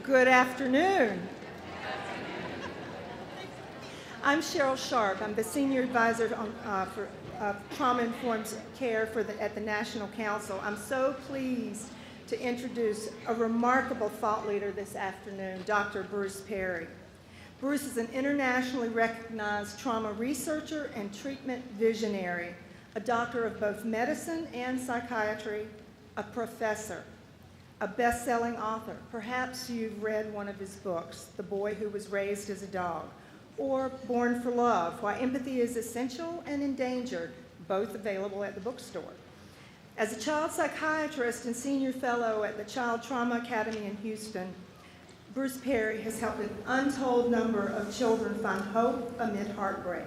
Good afternoon. I'm Cheryl Sharp. I'm the Senior Advisor for Trauma-Informed Care at the National Council. I'm so pleased to introduce a remarkable thought leader this afternoon, Dr. Bruce Perry. Bruce is an internationally recognized trauma researcher and treatment visionary, a doctor of both medicine and psychiatry, a professor, a best-selling author. Perhaps you've read one of his books, The Boy Who Was Raised as a Dog, or Born for Love, Why Empathy is Essential and Endangered, both available at the bookstore. As a child psychiatrist and senior fellow at the Child Trauma Academy in Houston, Bruce Perry has helped an untold number of children find hope amid heartbreak,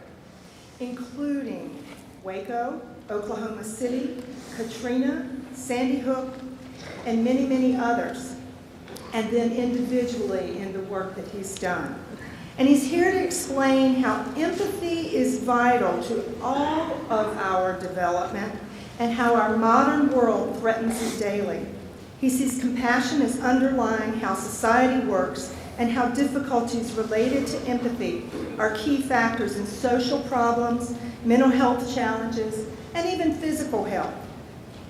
including Waco, Oklahoma City, Katrina, Sandy Hook, and many, many others, and then individually in the work that he's done. And he's here to explain how empathy is vital to all of our development and how our modern world threatens it daily. He sees compassion as underlying how society works and how difficulties related to empathy are key factors in social problems, mental health challenges, and even physical health.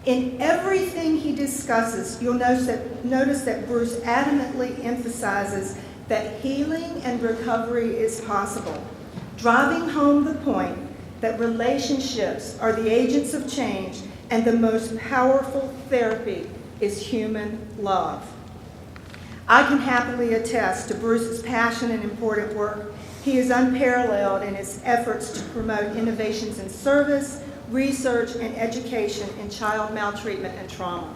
In everything he discusses, you'll notice that Bruce adamantly emphasizes that healing and recovery is possible, driving home the point that relationships are the agents of change and the most powerful therapy is human love. I can happily attest to Bruce's passion and important work. He is unparalleled in his efforts to promote innovations in service, research, and education in child maltreatment and trauma.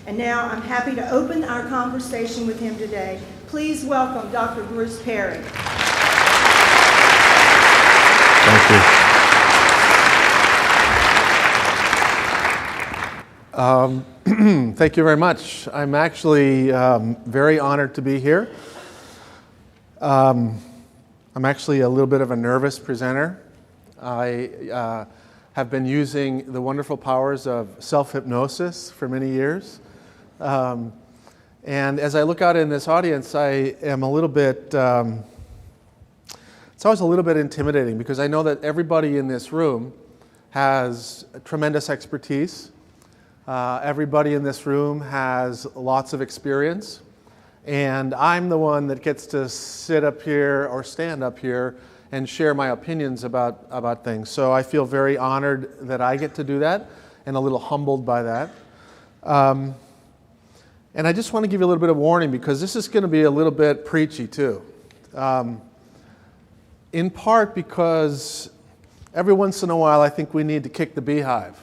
And now I'm happy to open our conversation with him today. Please welcome Dr. Bruce Perry. Thank you. Thank you very much. I'm actually very honored to be here. I'm actually a little bit of a nervous presenter. I have been using the wonderful powers of self-hypnosis for many years. And as I look out in this audience, I am a little bit, it's always a little bit intimidating because I know that everybody in this room has tremendous expertise. Everybody in this room has lots of experience. And I'm the one that gets to sit up here or stand up here and share my opinions about things. So I feel very honored that I get to do that and a little humbled by that. And I just want to give you a little bit of warning because this is going to be a little bit preachy too. In part because every once in a while I think we need to kick the beehive.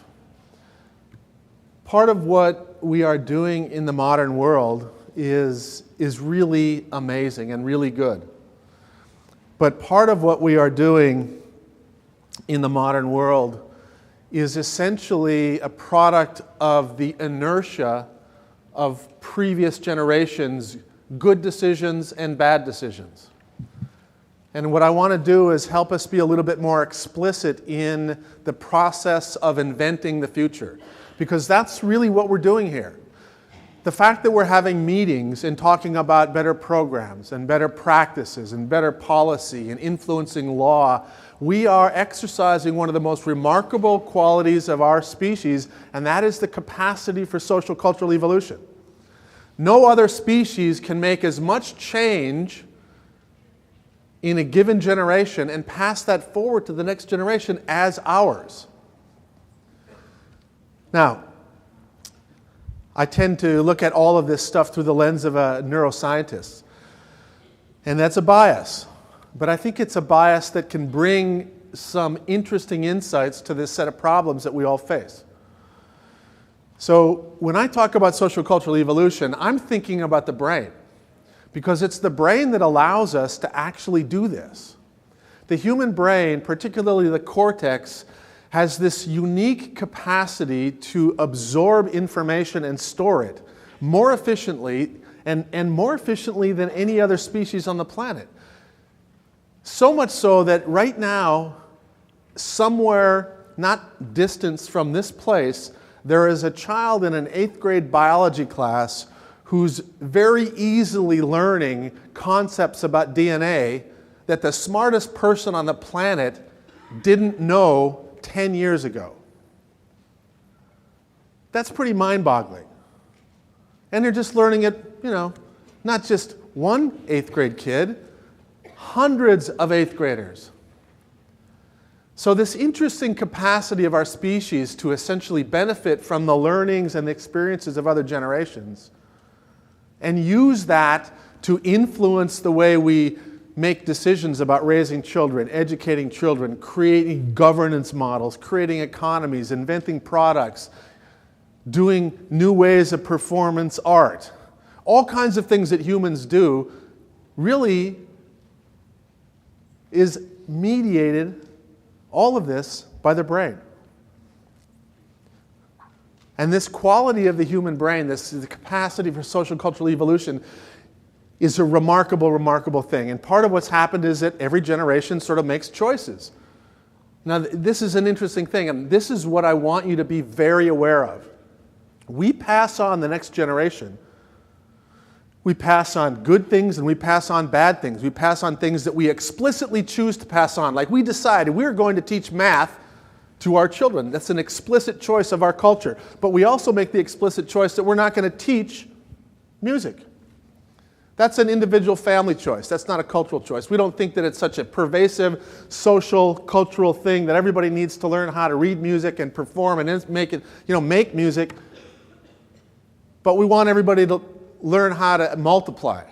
Part of what we are doing in the modern world is really amazing and really good. But part of what we are doing in the modern world is essentially a product of the inertia of previous generations' good decisions and bad decisions. And what I want to do is help us be a little bit more explicit in the process of inventing the future, because that's really what we're doing here. The fact that we're having meetings and talking about better programs and better practices and better policy and influencing law, we are exercising one of the most remarkable qualities of our species, and that is the capacity for social cultural evolution. No other species can make as much change in a given generation and pass that forward to the next generation as ours. Now, I tend to look at all of this stuff through the lens of a neuroscientist. And that's a bias. But I think it's a bias that can bring some interesting insights to this set of problems that we all face. So when I talk about social cultural evolution, I'm thinking about the brain. Because it's the brain that allows us to actually do this. The human brain, particularly the cortex, has this unique capacity to absorb information and store it more efficiently and more efficiently than any other species on the planet. So much so that right now, somewhere not distant from this place, there is a child in an 8th grade biology class who's very easily learning concepts about DNA that the smartest person on the planet didn't know 10 years ago. That's pretty mind-boggling. And they're just learning it, not just one 8th grade kid, hundreds of 8th graders. So this interesting capacity of our species to essentially benefit from the learnings and the experiences of other generations and use that to influence the way we make decisions about raising children, educating children, creating governance models, creating economies, inventing products, doing new ways of performance art. All kinds of things that humans do really is mediated, all of this, by the brain. And this quality of the human brain, the capacity for social cultural evolution, is a remarkable, remarkable thing. And part of what's happened is that every generation sort of makes choices. Now, this is an interesting thing, and this is what I want you to be very aware of. We pass on the next generation. We pass on good things and we pass on bad things. We pass on things that we explicitly choose to pass on. Like we decided we're going to teach math to our children. That's an explicit choice of our culture. But we also make the explicit choice that we're not going to teach music. That's an individual family choice. That's not a cultural choice. We don't think that it's such a pervasive social, cultural thing that everybody needs to learn how to read music and perform and make music. But we want everybody to learn how to multiply,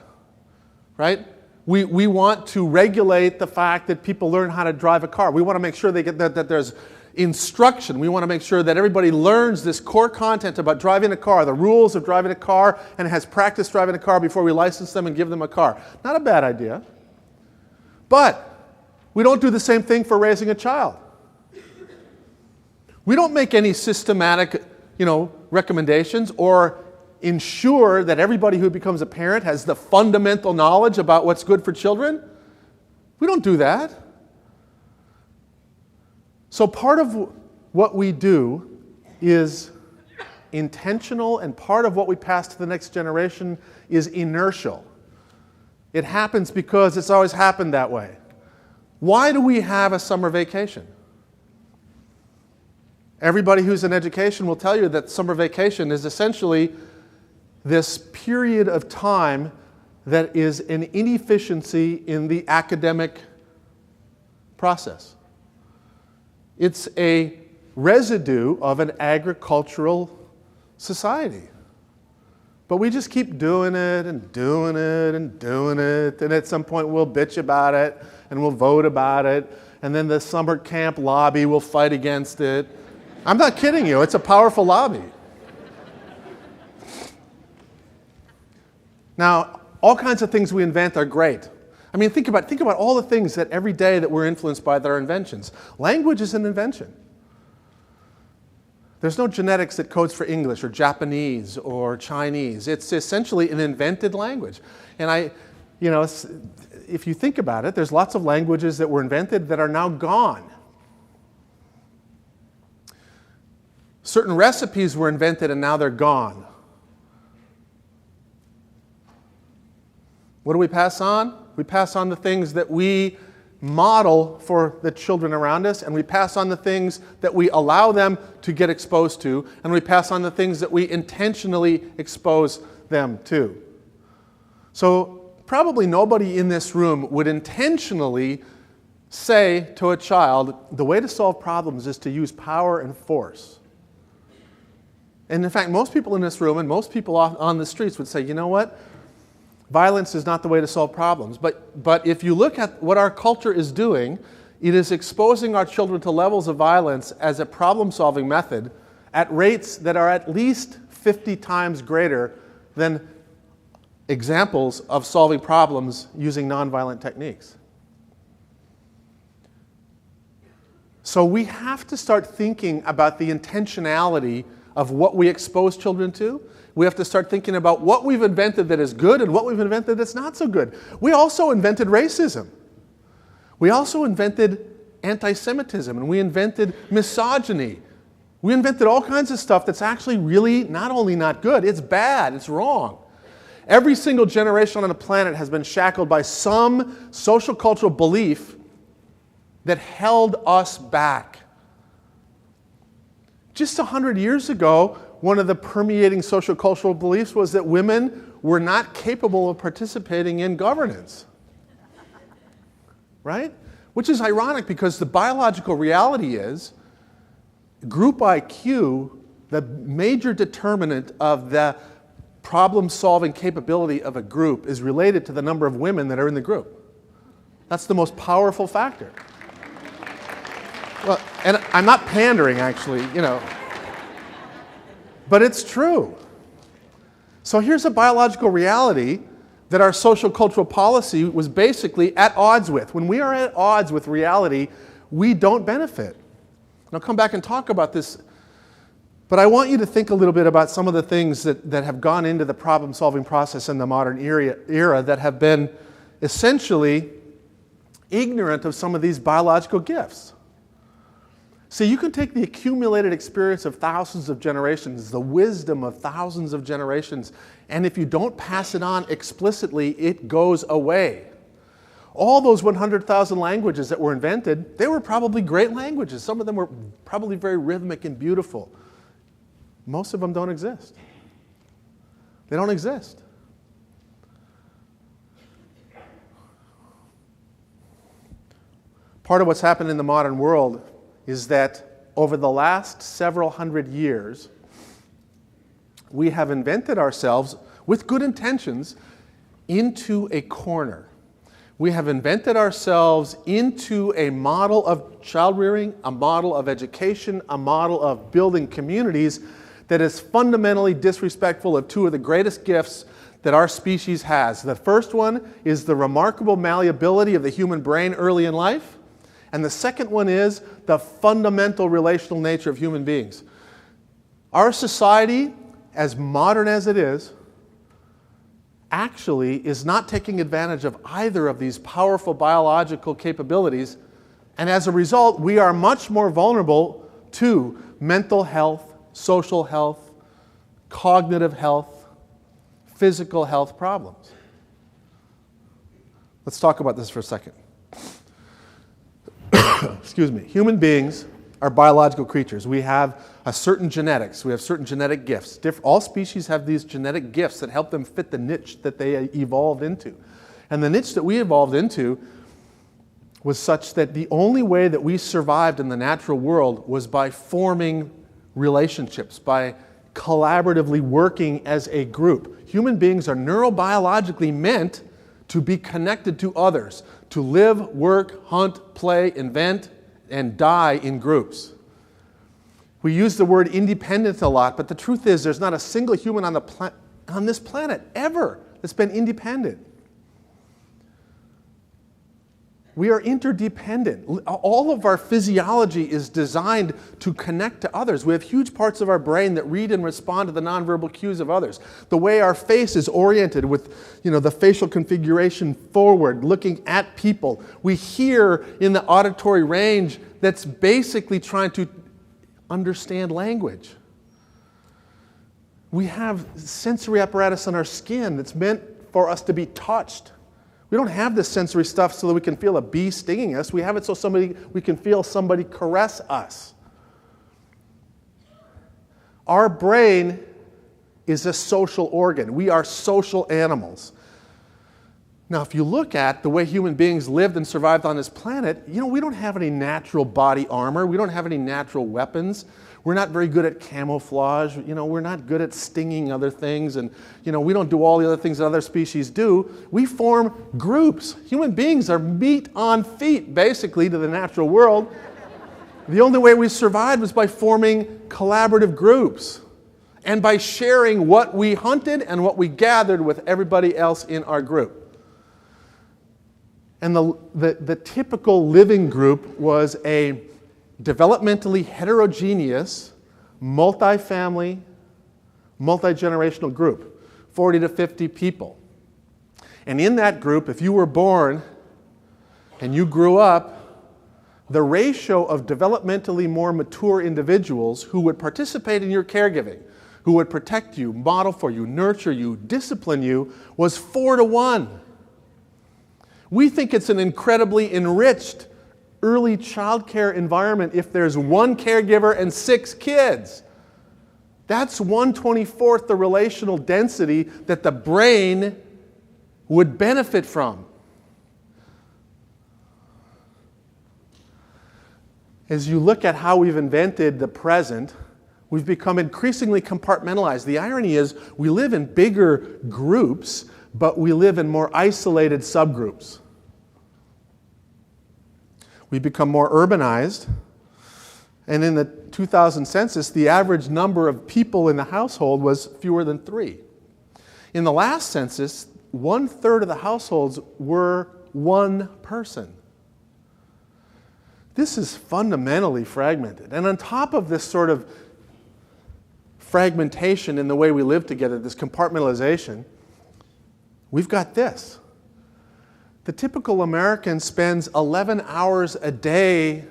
right? We want to regulate the fact that people learn how to drive a car. We want to make sure they get that there's instruction. We want to make sure that everybody learns this core content about driving a car, the rules of driving a car, and has practiced driving a car before we license them and give them a car. Not a bad idea. But we don't do the same thing for raising a child. We don't make any systematic, recommendations or ensure that everybody who becomes a parent has the fundamental knowledge about what's good for children. We don't do that. So part of what we do is intentional, and part of what we pass to the next generation is inertial. It happens because it's always happened that way. Why do we have a summer vacation? Everybody who's in education will tell you that summer vacation is essentially this period of time that is an inefficiency in the academic process. It's a residue of an agricultural society. But we just keep doing it and doing it and doing it, and at some point we'll bitch about it and we'll vote about it, and then the summer camp lobby will fight against it. I'm not kidding you, it's a powerful lobby. Now, all kinds of things we invent are great. I mean, think about all the things that every day that we're influenced by that are inventions. Language is an invention. There's no genetics that codes for English or Japanese or Chinese. It's essentially an invented language. And if you think about it, there's lots of languages that were invented that are now gone. Certain recipes were invented and now they're gone. What do we pass on? We pass on the things that we model for the children around us, and we pass on the things that we allow them to get exposed to, and we pass on the things that we intentionally expose them to. So probably nobody in this room would intentionally say to a child, the way to solve problems is to use power and force. And in fact, most people in this room and most people on the streets would say, you know what? Violence is not the way to solve problems. But if you look at what our culture is doing, it is exposing our children to levels of violence as a problem-solving method at rates that are at least 50 times greater than examples of solving problems using nonviolent techniques. So we have to start thinking about the intentionality of what we expose children to. We have to start thinking about what we've invented that is good and what we've invented that's not so good. We also invented racism. We also invented anti-Semitism, and we invented misogyny. We invented all kinds of stuff that's actually really not only not good, it's bad, it's wrong. Every single generation on the planet has been shackled by some social cultural belief that held us back. Just 100 years ago, one of the permeating social cultural beliefs was that women were not capable of participating in governance. Right? Which is ironic because the biological reality is group IQ, the major determinant of the problem-solving capability of a group, is related to the number of women that are in the group. That's the most powerful factor. Well, and I'm not pandering, actually, but it's true. So here's a biological reality that our social cultural policy was basically at odds with. When we are at odds with reality, we don't benefit. And I'll come back and talk about this, but I want you to think a little bit about some of the things that have gone into the problem-solving process in the modern era that have been essentially ignorant of some of these biological gifts. See, you can take the accumulated experience of thousands of generations, the wisdom of thousands of generations, and if you don't pass it on explicitly, it goes away. All those 100,000 languages that were invented, they were probably great languages. Some of them were probably very rhythmic and beautiful. Most of them don't exist. They don't exist. Part of what's happened in the modern world is that over the last several hundred years, we have invented ourselves, with good intentions, into a corner. We have invented ourselves into a model of child rearing, a model of education, a model of building communities that is fundamentally disrespectful of two of the greatest gifts that our species has. The first one is the remarkable malleability of the human brain early in life. And the second one is the fundamental relational nature of human beings. Our society, as modern as it is, actually is not taking advantage of either of these powerful biological capabilities. And as a result, we are much more vulnerable to mental health, social health, cognitive health, physical health problems. Let's talk about this for a second. Excuse me. Human beings are biological creatures. We have a certain genetics. We have certain genetic gifts. All species have these genetic gifts that help them fit the niche that they evolved into. And the niche that we evolved into was such that the only way that we survived in the natural world was by forming relationships, by collaboratively working as a group. Human beings are neurobiologically meant to be connected to others, to live, work, hunt, play, invent, and die in groups. We use the word independent a lot, but the truth is there's not a single human on this planet ever that's been independent. We are interdependent. All of our physiology is designed to connect to others. We have huge parts of our brain that read and respond to the nonverbal cues of others. The way our face is oriented with, the facial configuration forward, looking at people. We hear in the auditory range that's basically trying to understand language. We have sensory apparatus on our skin that's meant for us to be touched. We don't have this sensory stuff so that we can feel a bee stinging us. We have it so we can feel somebody caress us. Our brain is a social organ. We are social animals. Now, if you look at the way human beings lived and survived on this planet, we don't have any natural body armor. We don't have any natural weapons. We're not very good at camouflage. We're not good at stinging other things. And, we don't do all the other things that other species do. We form groups. Human beings are meat on feet, basically, to the natural world. The only way we survived was by forming collaborative groups and by sharing what we hunted and what we gathered with everybody else in our group. And the typical living group was a developmentally heterogeneous, multi-family, multi-generational group, 40 to 50 people. And in that group, if you were born and you grew up, the ratio of developmentally more mature individuals who would participate in your caregiving, who would protect you, model for you, nurture you, discipline you, was 4 to 1. We think it's an incredibly enriched early child care environment if there's one caregiver and 6 kids. That's 1/24 the relational density that the brain would benefit from. As you look at how we've invented the present, we've become increasingly compartmentalized. The irony is we live in bigger groups, but we live in more isolated subgroups. We become more urbanized, and in the 2000 census, the average number of people in the household was fewer than 3. In the last census, 1/3 of the households were one person. This is fundamentally fragmented. And on top of this sort of fragmentation in the way we live together, this compartmentalization, we've got this. The typical American spends 11 hours a day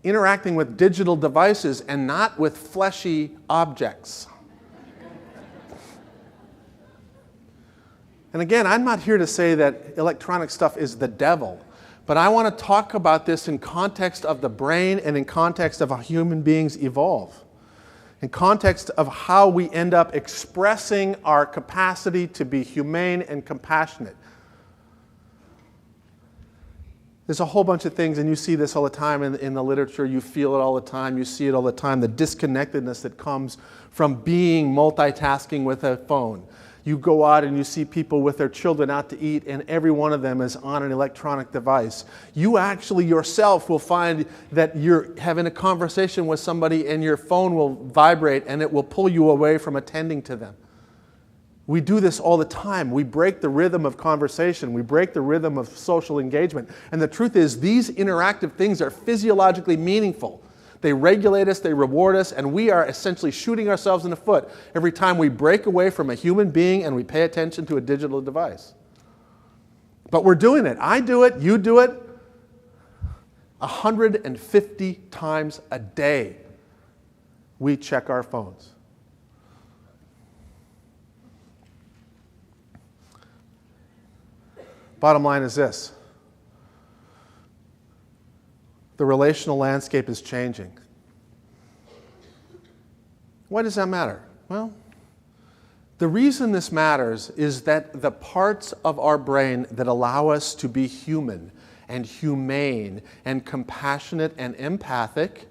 interacting with digital devices and not with fleshy objects. And again, I'm not here to say that electronic stuff is the devil, but I want to talk about this in context of the brain and in context of how human beings evolve, in context of how we end up expressing our capacity to be humane and compassionate. There's a whole bunch of things, and you see this all the time in the literature. You feel it all the time. You see it all the time, the disconnectedness that comes from being multitasking with a phone. You go out and you see people with their children out to eat, and every one of them is on an electronic device. You actually yourself will find that you're having a conversation with somebody and your phone will vibrate and it will pull you away from attending to them. We do this all the time. We break the rhythm of conversation. We break the rhythm of social engagement. And the truth is, these interactive things are physiologically meaningful. They regulate us, they reward us, and we are essentially shooting ourselves in the foot every time we break away from a human being and we pay attention to a digital device. But we're doing it. I do it, you do it, 150 times a day. We check our phones. Bottom line is this. The relational landscape is changing. Why does that matter? Well, the reason this matters is that the parts of our brain that allow us to be human and humane and compassionate and empathic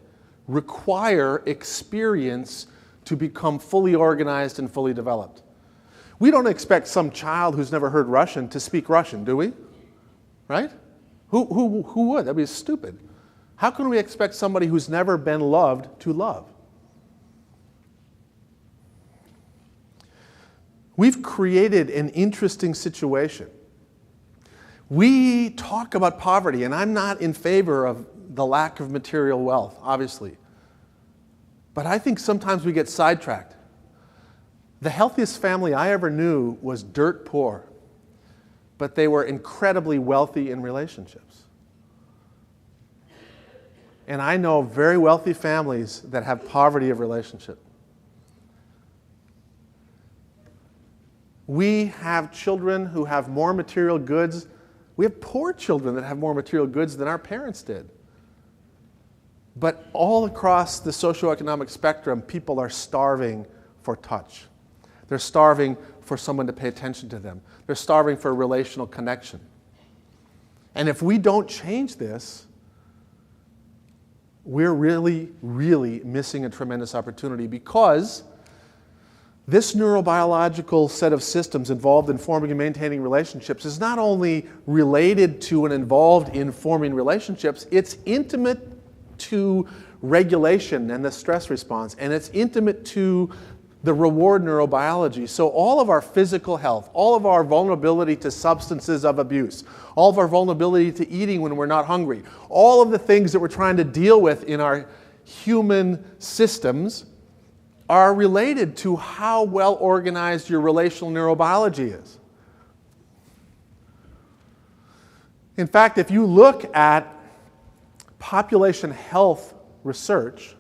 require experience to become fully organized and fully developed. We don't expect some child who's never heard Russian to speak Russian, do we? Right? Who would? That'd be stupid. How can we expect somebody who's never been loved to love? We've created an interesting situation. We talk about poverty, and I'm not in favor of the lack of material wealth, obviously. But I think sometimes we get sidetracked. The healthiest family I ever knew was dirt poor, but they were incredibly wealthy in relationships. And I know very wealthy families that have poverty of relationship. We have children who have more material goods. We have poor children that have more material goods than our parents did. But all across the socioeconomic spectrum, people are starving for touch. They're starving for someone to pay attention to them. They're starving for a relational connection. And if we don't change this, we're really, really missing a tremendous opportunity, because this neurobiological set of systems involved in forming and maintaining relationships is not only related to and involved in forming relationships, it's intimate to regulation and the stress response, and it's intimate to the reward neurobiology. So all of our physical health, all of our vulnerability to substances of abuse, all of our vulnerability to eating when we're not hungry, all of the things that we're trying to deal with in our human systems are related to how well organized your relational neurobiology is. In fact, if you look at population health research,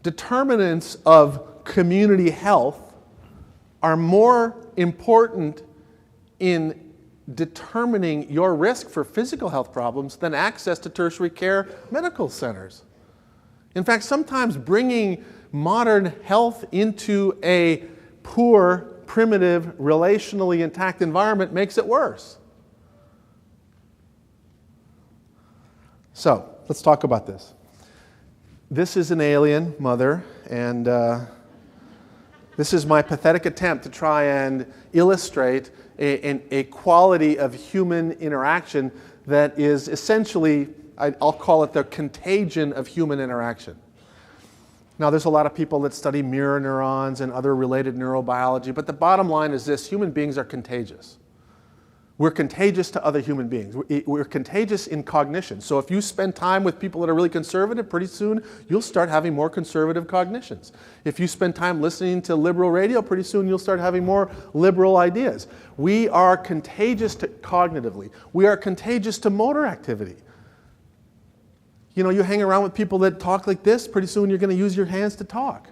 determinants of community health are more important in determining your risk for physical health problems than access to tertiary care medical centers. In fact, sometimes bringing modern health into a poor, primitive, relationally intact environment makes it worse. So, let's talk about this. This is an alien mother, and this is my pathetic attempt to try and illustrate a quality of human interaction that is essentially, I'll call it the contagion of human interaction. Now, there's a lot of people that study mirror neurons and other related neurobiology, but the bottom line is this: human beings are contagious. We're contagious to other human beings. We're contagious in cognition. So if you spend time with people that are really conservative, pretty soon you'll start having more conservative cognitions. If you spend time listening to liberal radio, pretty soon you'll start having more liberal ideas. We are contagious cognitively. We are contagious to motor activity. You know, you hang around with people that talk like this, pretty soon you're going to use your hands to talk.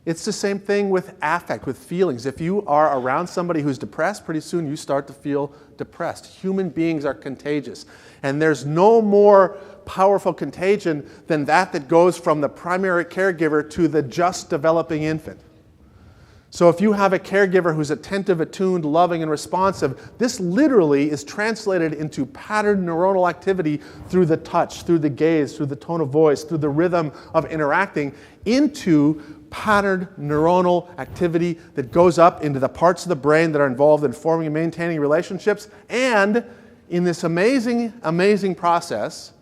It's the same thing with affect, with feelings. If you are around somebody who's depressed, pretty soon you start to feel depressed. Human beings are contagious. And there's no more powerful contagion than that goes from the primary caregiver to the just developing infant. So if you have a caregiver who's attentive, attuned, loving, and responsive, this literally is translated into patterned neuronal activity through the touch, through the gaze, through the tone of voice, through the rhythm of interacting, into patterned neuronal activity that goes up into the parts of the brain that are involved in forming and maintaining relationships. And in this amazing, amazing process,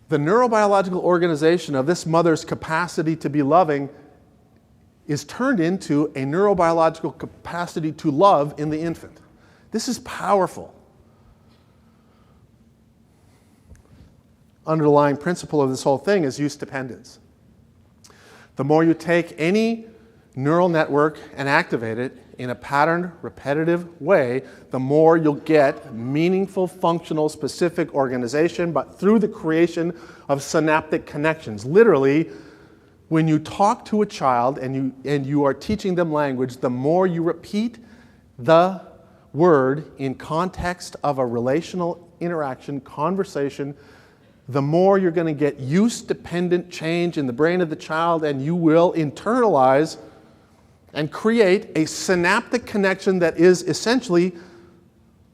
the neurobiological organization of this mother's capacity to be loving is turned into a neurobiological capacity to love in the infant. This is powerful. Underlying principle of this whole thing is use dependence. The more you take any neural network and activate it in a patterned, repetitive way, the more you'll get meaningful, functional, specific organization, but through the creation of synaptic connections. Literally, when you talk to a child and you are teaching them language, the more you repeat the word in context of a relational interaction, conversation, the more you're going to get use-dependent change in the brain of the child, and you will internalize and create a synaptic connection that is essentially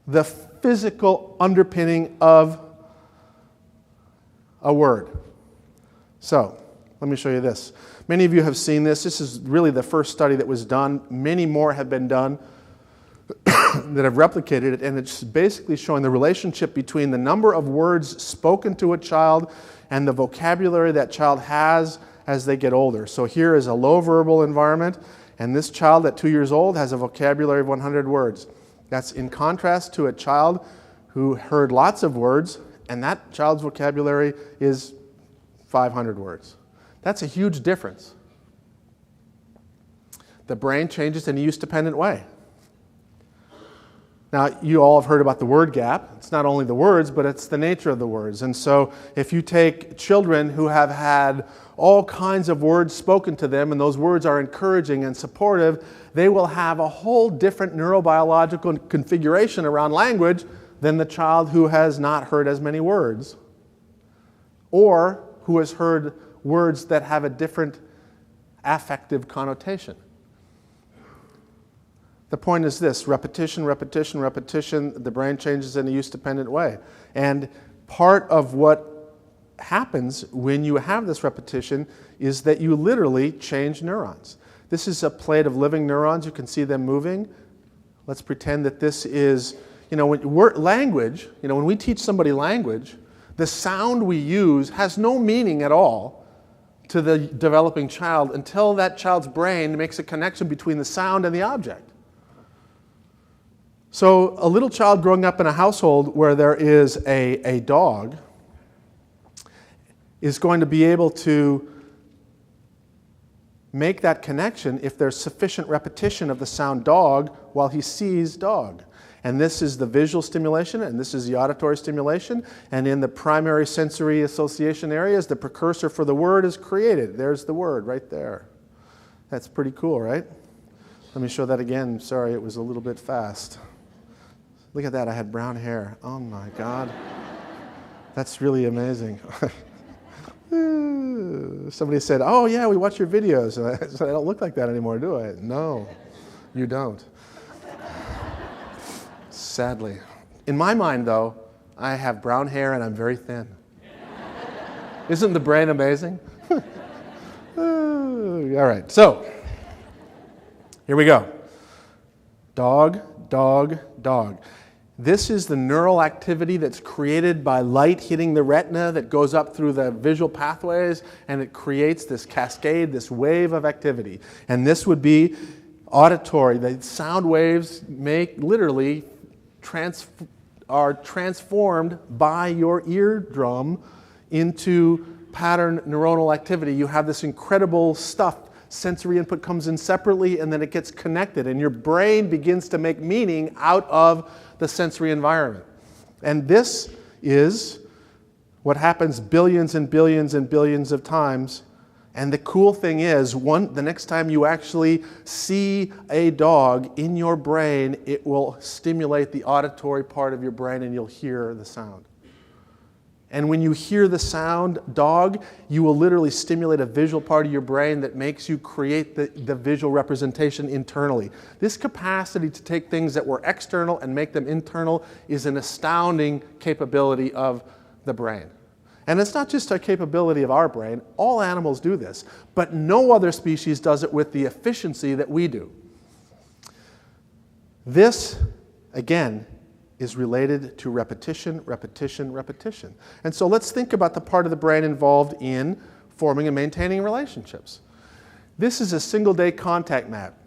the physical underpinning of a word. So, let me show you this. Many of you have seen this. This is really the first study that was done. Many more have been done that have replicated it, and it's basically showing the relationship between the number of words spoken to a child and the vocabulary that child has as they get older. So here is a low verbal environment, and this child at 2 years old has a vocabulary of 100 words. That's in contrast to a child who heard lots of words, and that child's vocabulary is 500 words. That's a huge difference. The brain changes in a use-dependent way. Now, you all have heard about the word gap. It's not only the words, but it's the nature of the words. And so if you take children who have had all kinds of words spoken to them, and those words are encouraging and supportive, they will have a whole different neurobiological configuration around language than the child who has not heard as many words, or who has heard words that have a different affective connotation. The point is this: repetition, repetition, repetition, the brain changes in a use-dependent way. And part of what happens when you have this repetition is that you literally change neurons. This is a plate of living neurons. You can see them moving. Let's pretend that this is, language, when we teach somebody language, the sound we use has no meaning at all to the developing child until that child's brain makes a connection between the sound and the object. So a little child growing up in a household where there is a dog is going to be able to make that connection if there's sufficient repetition of the sound dog while he sees dog. And this is the visual stimulation, and this is the auditory stimulation. And in the primary sensory association areas, the precursor for the word is created. There's the word right there. That's pretty cool, right? Let me show that again. Sorry, it was a little bit fast. Look at that, I had brown hair. Oh my God. That's really amazing. Somebody said, oh yeah, we watch your videos. And I said, I don't look like that anymore, do I? No, you don't. Sadly. In my mind, though, I have brown hair and I'm very thin. Isn't the brain amazing? All right, so here we go. Dog, dog, dog. This is the neural activity that's created by light hitting the retina that goes up through the visual pathways, and it creates this cascade, this wave of activity. And this would be auditory. The sound waves literally are transformed by your eardrum into pattern neuronal activity. You have this incredible stuff. Sensory input comes in separately, and then it gets connected, and your brain begins to make meaning out of the sensory environment. And this is what happens billions and billions and billions of times. And the cool thing is, the next time you actually see a dog in your brain, it will stimulate the auditory part of your brain, and you'll hear the sound. And when you hear the sound dog, you will literally stimulate a visual part of your brain that makes you create the visual representation internally. This capacity to take things that were external and make them internal is an astounding capability of the brain. And it's not just a capability of our brain. All animals do this. But no other species does it with the efficiency that we do. This, again, is related to repetition, repetition, repetition. And so let's think about the part of the brain involved in forming and maintaining relationships. This is a single-day contact map.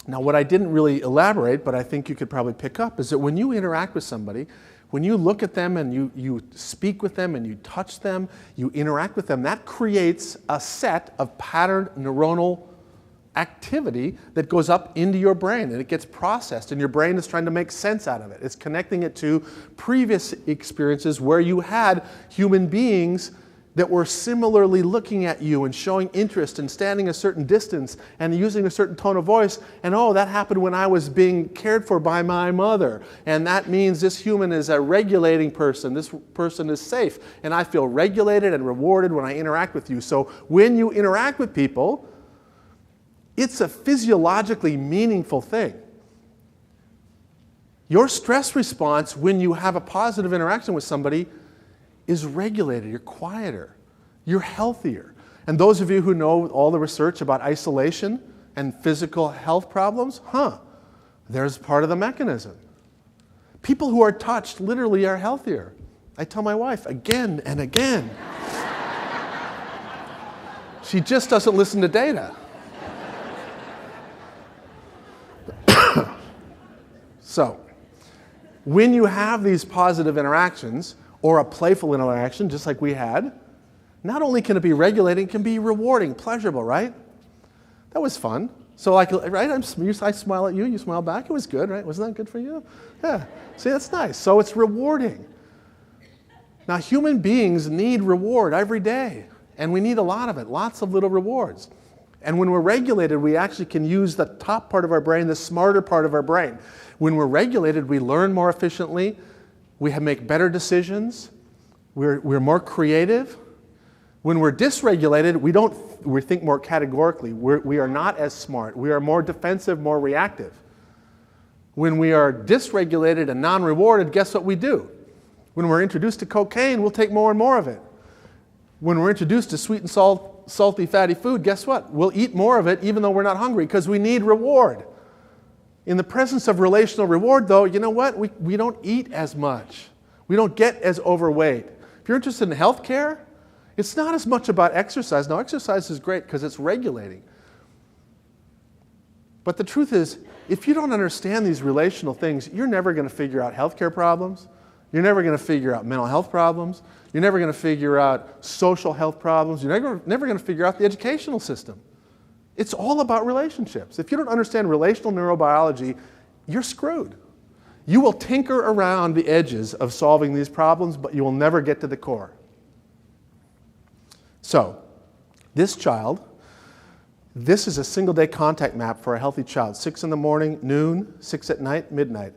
Now, what I didn't really elaborate, but I think you could probably pick up, is that when you interact with somebody, when you look at them and you speak with them and you touch them, you interact with them, that creates a set of patterned neuronal activity that goes up into your brain, and it gets processed, and your brain is trying to make sense out of it. It's connecting it to previous experiences where you had human beings that were similarly looking at you and showing interest and standing a certain distance and using a certain tone of voice. And oh, that happened when I was being cared for by my mother. And that means this human is a regulating person. This person is safe. And I feel regulated and rewarded when I interact with you. So when you interact with people, it's a physiologically meaningful thing. Your stress response when you have a positive interaction with somebody is regulated. You're quieter. You're healthier. And those of you who know all the research about isolation and physical health problems, there's part of the mechanism. People who are touched literally are healthier. I tell my wife again and again. She just doesn't listen to data. So, when you have these positive interactions, or a playful interaction, just like we had, not only can it be regulating, it can be rewarding, pleasurable, right? That was fun. So, right, I smile at you, you smile back. It was good, right? Wasn't that good for you? Yeah. See, that's nice. So it's rewarding. Now, human beings need reward every day, and we need a lot of it, lots of little rewards. And when we're regulated, we actually can use the top part of our brain, the smarter part of our brain. When we're regulated, we learn more efficiently. We make better decisions. We're more creative. When we're dysregulated, we think more categorically. We are not as smart. We are more defensive, more reactive. When we are dysregulated and non-rewarded, guess what we do? When we're introduced to cocaine, we'll take more and more of it. When we're introduced to sweet and salty, fatty food, guess what? We'll eat more of it even though we're not hungry because we need reward. In the presence of relational reward, though, you know what? We don't eat as much. We don't get as overweight. If you're interested in health care, it's not as much about exercise. Now, exercise is great because it's regulating. But the truth is, if you don't understand these relational things, you're never going to figure out healthcare problems. You're never going to figure out mental health problems. You're never going to figure out social health problems. You're never going to figure out the educational system. It's all about relationships. If you don't understand relational neurobiology, you're screwed. You will tinker around the edges of solving these problems, but you will never get to the core. So, this child, this is a single-day contact map for a healthy child. 6 in the morning, noon, 6 at night, midnight.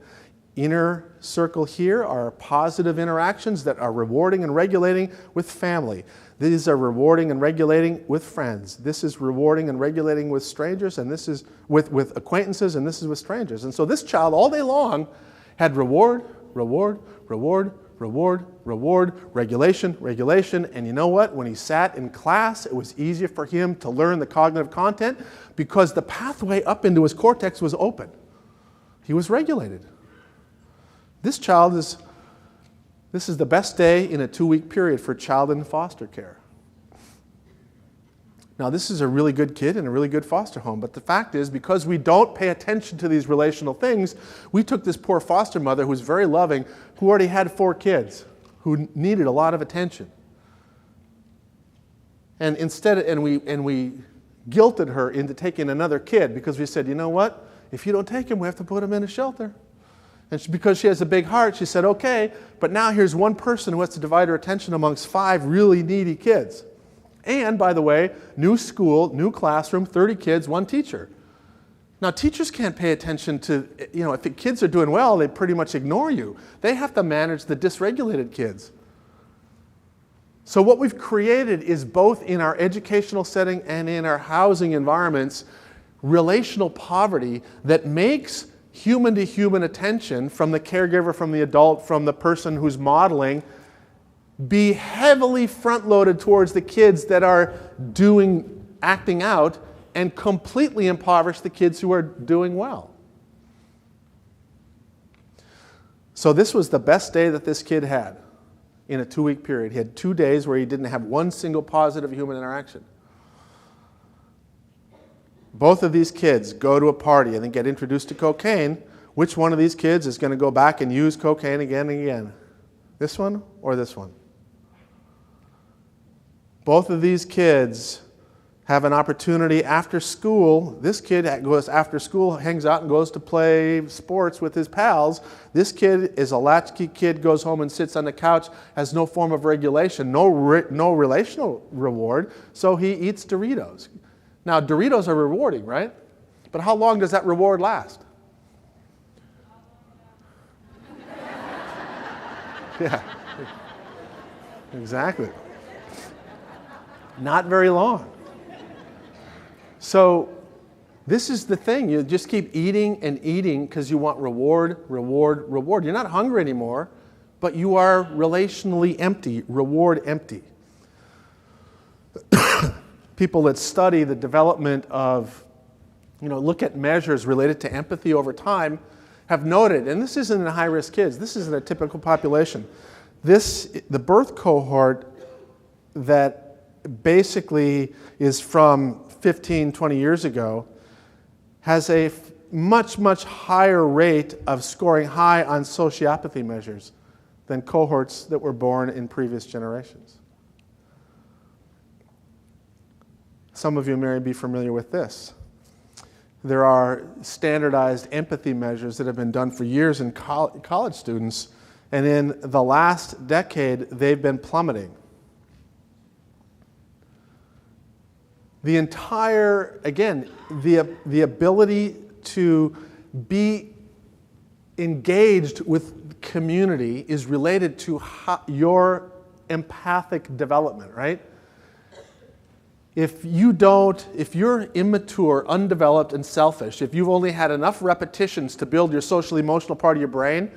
Inner circle here are positive interactions that are rewarding and regulating with family. These are rewarding and regulating with friends. This is rewarding and regulating with strangers, and this is with acquaintances, and this is with strangers. And so this child all day long had reward, reward, reward, reward, reward, regulation, regulation. And you know what? When he sat in class, it was easier for him to learn the cognitive content because the pathway up into his cortex was open. He was regulated. This is the best day in a 2-week period for a child in foster care. Now, this is a really good kid in a really good foster home, but the fact is, because we don't pay attention to these relational things, we took this poor foster mother who was very loving, who already had 4 kids, who needed a lot of attention. And we guilted her into taking another kid because we said, you know what? If you don't take him, we have to put him in a shelter. And because she has a big heart, she said, okay, but now here's one person who has to divide her attention amongst 5 really needy kids. And, by the way, new school, new classroom, 30 kids, 1 teacher. Now, teachers can't pay attention to, if the kids are doing well, they pretty much ignore you. They have to manage the dysregulated kids. So what we've created is both in our educational setting and in our housing environments, relational poverty that makes human-to-human attention from the caregiver, from the adult, from the person who's modeling, be heavily front-loaded towards the kids that are acting out, and completely impoverish the kids who are doing well. So this was the best day that this kid had in a 2-week period. He had 2 days where he didn't have one single positive human interaction. Both of these kids go to a party and then get introduced to cocaine. Which one of these kids is going to go back and use cocaine again and again? This one or this one? Both of these kids have an opportunity after school. This kid goes after school, hangs out and goes to play sports with his pals. This kid is a latchkey kid, goes home and sits on the couch, has no form of regulation, no relational reward, so he eats Doritos. Now, Doritos are rewarding, right? But how long does that reward last? Yeah, exactly. Not very long. So this is the thing. You just keep eating and eating because you want reward, reward, reward. You're not hungry anymore, but you are relationally empty, reward empty. People that study the development of, look at measures related to empathy over time have noted, and this isn't in high-risk kids, this isn't a typical population. The birth cohort that basically is from 15, 20 years ago has a much, much higher rate of scoring high on sociopathy measures than cohorts that were born in previous generations. Some of you may be familiar with this. There are standardized empathy measures that have been done for years in college students, and in the last decade, they've been plummeting. The entire, again, the ability to be engaged with community is related to your empathic development, right? If you're immature, undeveloped, and selfish, if you've only had enough repetitions to build your social emotional part of your brain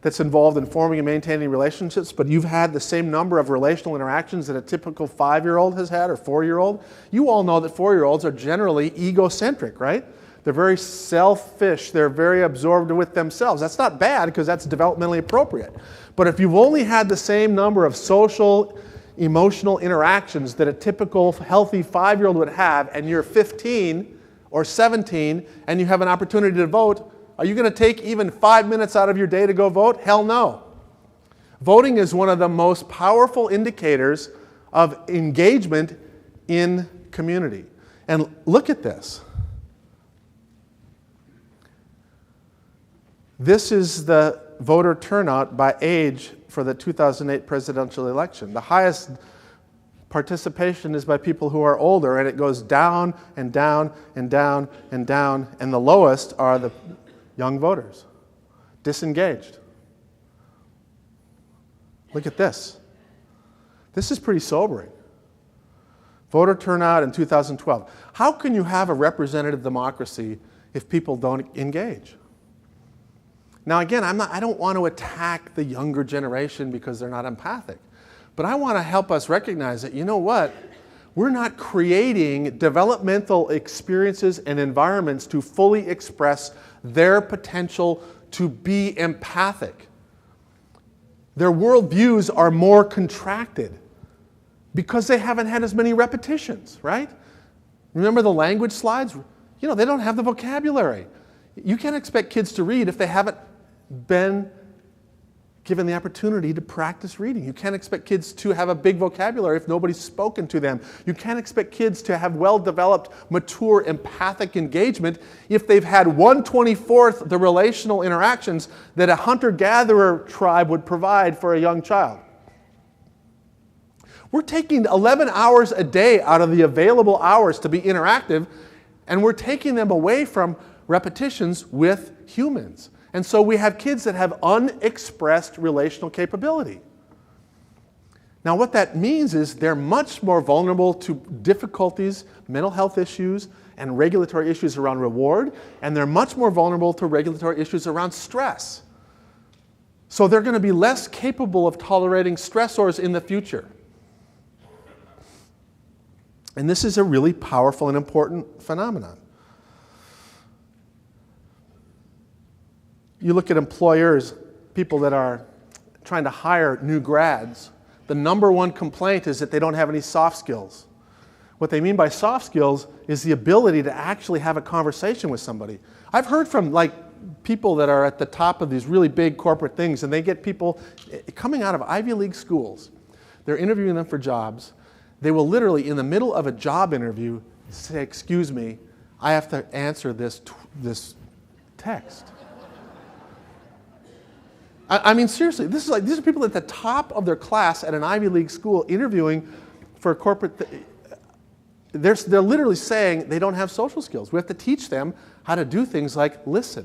that's involved in forming and maintaining relationships, but you've had the same number of relational interactions that a typical 5-year-old has had or 4-year-old, you all know that 4-year-olds are generally egocentric, right? They're very selfish. They're very absorbed with themselves. That's not bad because that's developmentally appropriate. But if you've only had the same number of social emotional interactions that a typical healthy 5-year-old would have, and you're 15 or 17 and you have an opportunity to vote, are you going to take even 5 minutes out of your day to go vote? Hell no. Voting is one of the most powerful indicators of engagement in community. And look at this. This is the voter turnout by age for the 2008 presidential election. The highest participation is by people who are older, and it goes down and down and down and down, and the lowest are the young voters, disengaged. Look at this. This is pretty sobering. Voter turnout in 2012. How can you have a representative democracy if people don't engage? Now again, I don't want to attack the younger generation because they're not empathic. But I want to help us recognize that, you know what? We're not creating developmental experiences and environments to fully express their potential to be empathic. Their worldviews are more contracted because they haven't had as many repetitions, right? Remember the language slides? You know, they don't have the vocabulary. You can't expect kids to read if they haven't been given the opportunity to practice reading. You can't expect kids to have a big vocabulary if nobody's spoken to them. You can't expect kids to have well-developed, mature, empathic engagement if they've had 1/24 the relational interactions that a hunter-gatherer tribe would provide for a young child. We're taking 11 hours a day out of the available hours to be interactive, and we're taking them away from repetitions with humans. And so we have kids that have unexpressed relational capability. Now what that means is they're much more vulnerable to difficulties, mental health issues, and regulatory issues around reward, and they're much more vulnerable to regulatory issues around stress. So they're going to be less capable of tolerating stressors in the future. And this is a really powerful and important phenomenon. You look at employers, people that are trying to hire new grads, the number one complaint is that they don't have any soft skills. What they mean by soft skills is the ability to actually have a conversation with somebody. I've heard from people that are at the top of these really big corporate things, and they get people coming out of Ivy League schools. They're interviewing them for jobs. They will literally, in the middle of a job interview, say, "Excuse me, I have to answer this text." I mean, seriously, these are people at the top of their class at an Ivy League school interviewing for a corporate. They're literally saying they don't have social skills. We have to teach them how to do things like listen,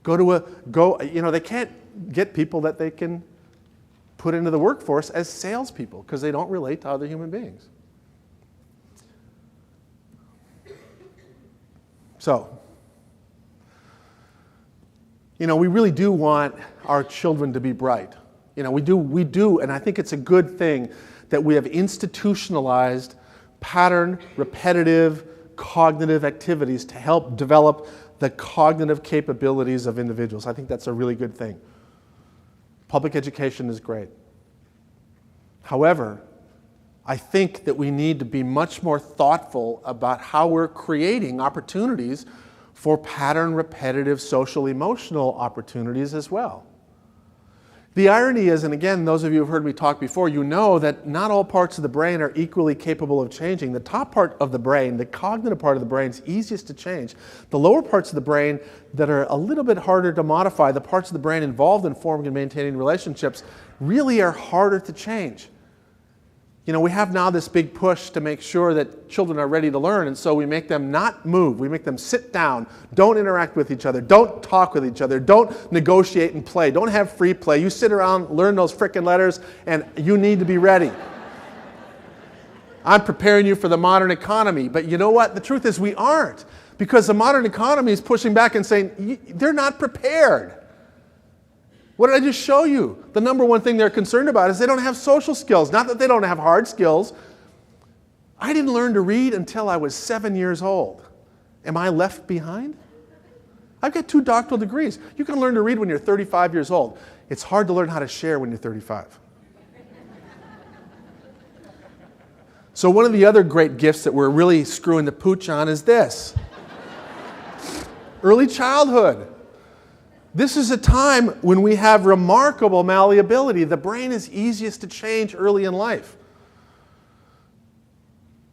they can't get people that they can put into the workforce as salespeople because they don't relate to other human beings. So, we really do want our children to be bright. We do, and I think it's a good thing that we have institutionalized pattern, repetitive, cognitive activities to help develop the cognitive capabilities of individuals. I think that's a really good thing. Public education is great. However, I think that we need to be much more thoughtful about how we're creating opportunities for pattern, repetitive, social, emotional opportunities as well. The irony is, and again, those of you who have heard me talk before, you know that not all parts of the brain are equally capable of changing. The top part of the brain, the cognitive part of the brain, is easiest to change. The lower parts of the brain that are a little bit harder to modify, the parts of the brain involved in forming and maintaining relationships, really are harder to change. We have now this big push to make sure that children are ready to learn, and so we make them not move. We make them sit down, don't interact with each other, don't talk with each other, don't negotiate and play, don't have free play. You sit around, learn those frickin' letters, and you need to be ready. I'm preparing you for the modern economy, but you know what? The truth is we aren't, because the modern economy is pushing back and saying, they're not prepared. What did I just show you? The number one thing they're concerned about is they don't have social skills. Not that they don't have hard skills. I didn't learn to read until I was 7 years old. Am I left behind? I've got 2 doctoral degrees. You can learn to read when you're 35 years old. It's hard to learn how to share when you're 35. So one of the other great gifts that we're really screwing the pooch on is this. Early childhood. This is a time when we have remarkable malleability. The brain is easiest to change early in life.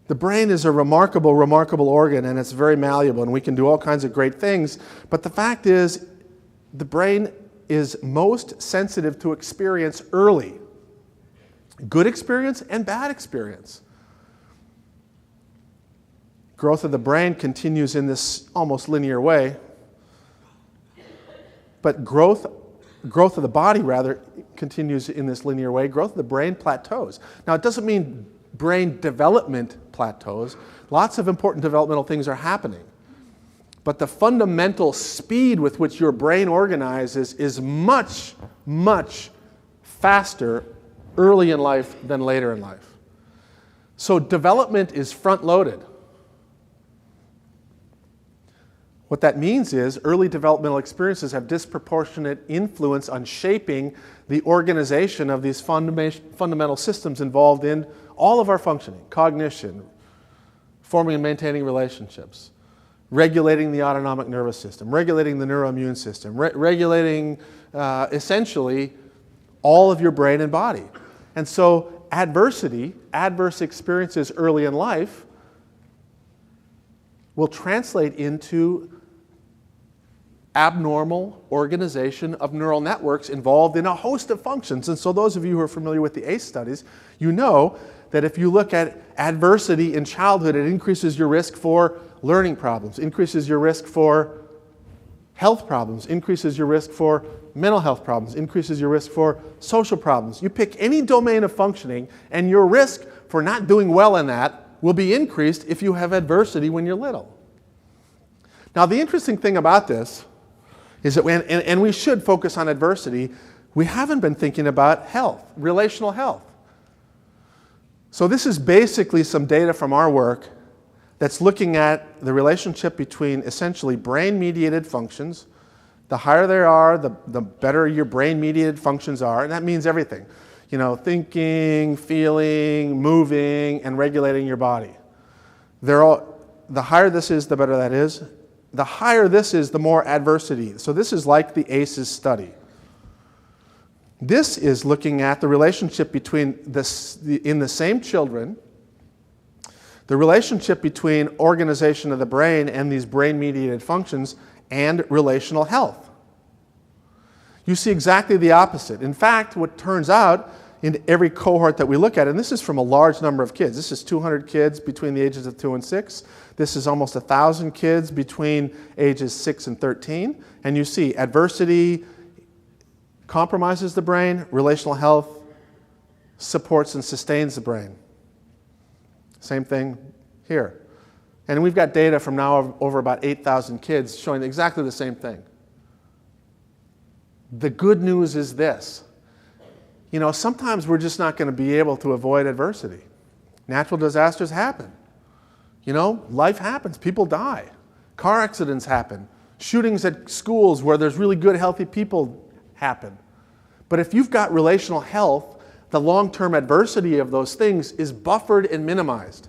The brain is a remarkable organ, and it's very malleable, and we can do all kinds of great things. But the fact is, the brain is most sensitive to experience early. Good experience and bad experience. Growth of the brain continues in this almost linear way, but growth of the body, rather, continues in this linear way. Growth of the brain plateaus. Now, it doesn't mean brain development plateaus. Lots of important developmental things are happening. But the fundamental speed with which your brain organizes is much, much faster early in life than later in life. So development is front-loaded. What that means is early developmental experiences have disproportionate influence on shaping the organization of these fundamental systems involved in all of our functioning: cognition, forming and maintaining relationships, regulating the autonomic nervous system, regulating the neuroimmune system, regulating essentially all of your brain and body. And so adverse experiences early in life will translate into abnormal organization of neural networks involved in a host of functions. And so those of you who are familiar with the ACE studies, you know that if you look at adversity in childhood, it increases your risk for learning problems, increases your risk for health problems, increases your risk for mental health problems, increases your risk for social problems. You pick any domain of functioning, and your risk for not doing well in that will be increased if you have adversity when you're little. Now, the interesting thing about this is that and we should focus on adversity, we haven't been thinking about health, relational health. So this is basically some data from our work that's looking at the relationship between essentially brain-mediated functions. The higher they are, the better your brain-mediated functions are, and that means everything. You know, thinking, feeling, moving, and regulating your body. The higher this is, the better that is. The higher this is, the more adversity. So this is like the ACEs study. This is looking at the relationship between in the same children, the relationship between organization of the brain and these brain-mediated functions and relational health. You see exactly the opposite. In fact, what turns out in every cohort that we look at, and this is from a large number of kids. This is 200 kids between the ages of 2 and 6. This is almost 1,000 kids between ages 6 and 13. And you see adversity compromises the brain, relational health supports and sustains the brain. Same thing here. And we've got data from now over about 8,000 kids showing exactly the same thing. The good news is this. You know, sometimes we're just not going to be able to avoid adversity. Natural disasters happen. You know, life happens. People die. Car accidents happen. Shootings at schools where there's really good, healthy people happen. But if you've got relational health, the long-term adversity of those things is buffered and minimized.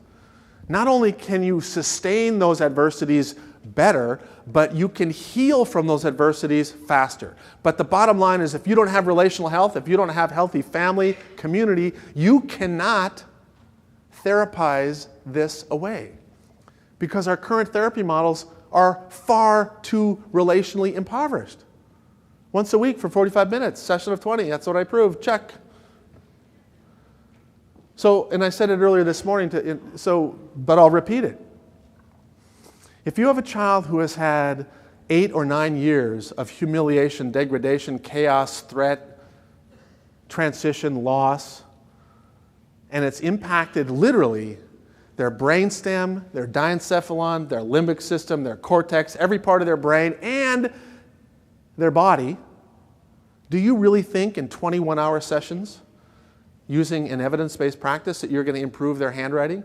Not only can you sustain those adversities better, but you can heal from those adversities faster. But the bottom line is, if you don't have relational health, if you don't have healthy family, community, you cannot therapize this away. Because our current therapy models are far too relationally impoverished. Once a week for 45 minutes, session of 20, that's what I proved, check. So, and I said it earlier this morning, but I'll repeat it. If you have a child who has had 8 or 9 years of humiliation, degradation, chaos, threat, transition, loss, and it's impacted literally their brainstem, their diencephalon, their limbic system, their cortex, every part of their brain, and their body, do you really think in 21-hour sessions, using an evidence-based practice, that you're going to improve their handwriting?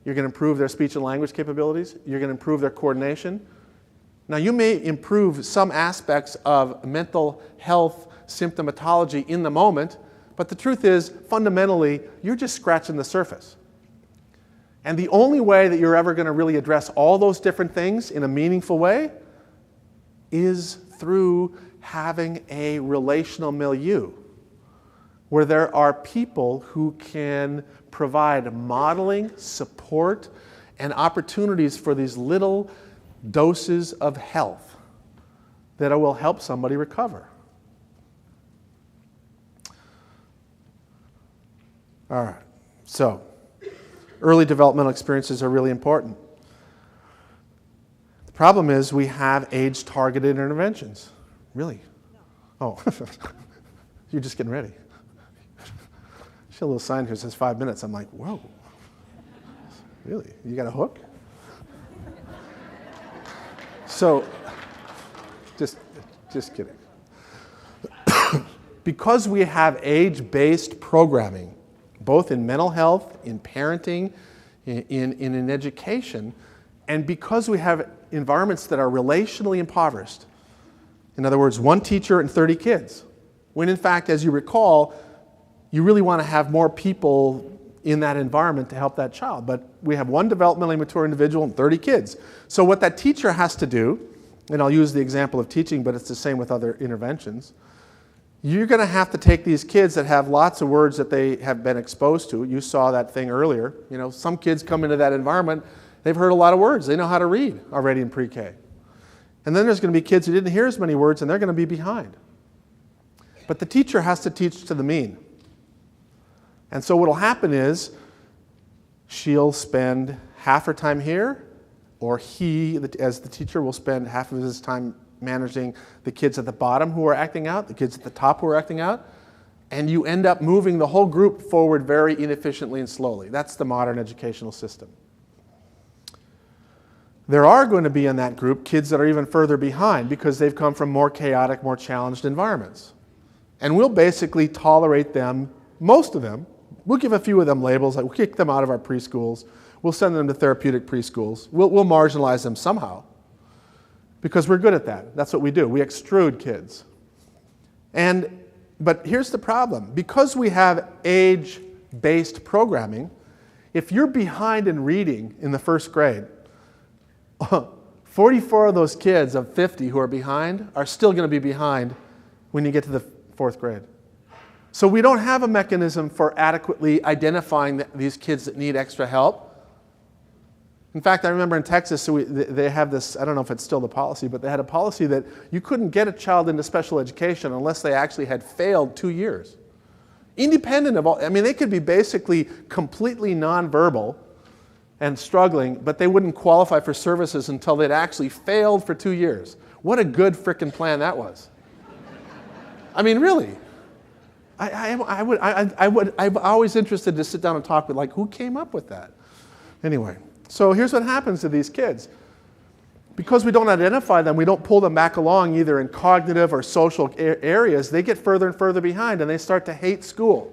You're going to improve their speech and language capabilities? You're going to improve their coordination? Now, you may improve some aspects of mental health symptomatology in the moment, but the truth is, fundamentally, you're just scratching the surface. And the only way that you're ever going to really address all those different things in a meaningful way is through having a relational milieu, where there are people who can provide modeling, support, and opportunities for these little doses of health that will help somebody recover. All right. So, early developmental experiences are really important. The problem is we have age-targeted interventions. Really? No. Oh, you're just getting ready. See a little sign here that says 5 minutes. I'm like, whoa. Really? You got a hook? So, just kidding. Because we have age-based programming, both in mental health, in parenting, in education, and because we have environments that are relationally impoverished, in other words, one teacher and 30 kids, when in fact, as you recall, you really want to have more people in that environment to help that child. But we have one developmentally mature individual and 30 kids. So what that teacher has to do, and I'll use the example of teaching, but it's the same with other interventions, you're going to have to take these kids that have lots of words that they have been exposed to. You saw that thing earlier. You know, some kids come into that environment, they've heard a lot of words. They know how to read already in pre-K. And then there's going to be kids who didn't hear as many words, and they're going to be behind. But the teacher has to teach to the mean. And so what will happen is she'll spend half her time here, or he, as the teacher, will spend half of his time managing the kids at the bottom who are acting out, the kids at the top who are acting out, and you end up moving the whole group forward very inefficiently and slowly. That's the modern educational system. There are going to be in that group kids that are even further behind because they've come from more chaotic, more challenged environments. And we'll basically tolerate them, most of them. We'll give a few of them labels, like we'll kick them out of our preschools. We'll send them to therapeutic preschools. We'll marginalize them somehow because we're good at that. That's what we do. We extrude kids. But here's the problem. Because we have age-based programming, if you're behind in reading in the first grade, 44 of those kids of 50 who are behind are still going to be behind when you get to the fourth grade. So we don't have a mechanism for adequately identifying these kids that need extra help. In fact, I remember in Texas, they have this, I don't know if it's still the policy, but they had a policy that you couldn't get a child into special education unless they actually had failed 2 years. Independent of all, I mean, they could be basically completely nonverbal and struggling, but they wouldn't qualify for services until they'd actually failed for 2 years. What a good frickin' plan that was. I mean, really. I'm always interested to sit down and talk with, like, who came up with that? Anyway, so here's what happens to these kids. Because we don't identify them, we don't pull them back along either in cognitive or social areas, they get further and further behind and they start to hate school.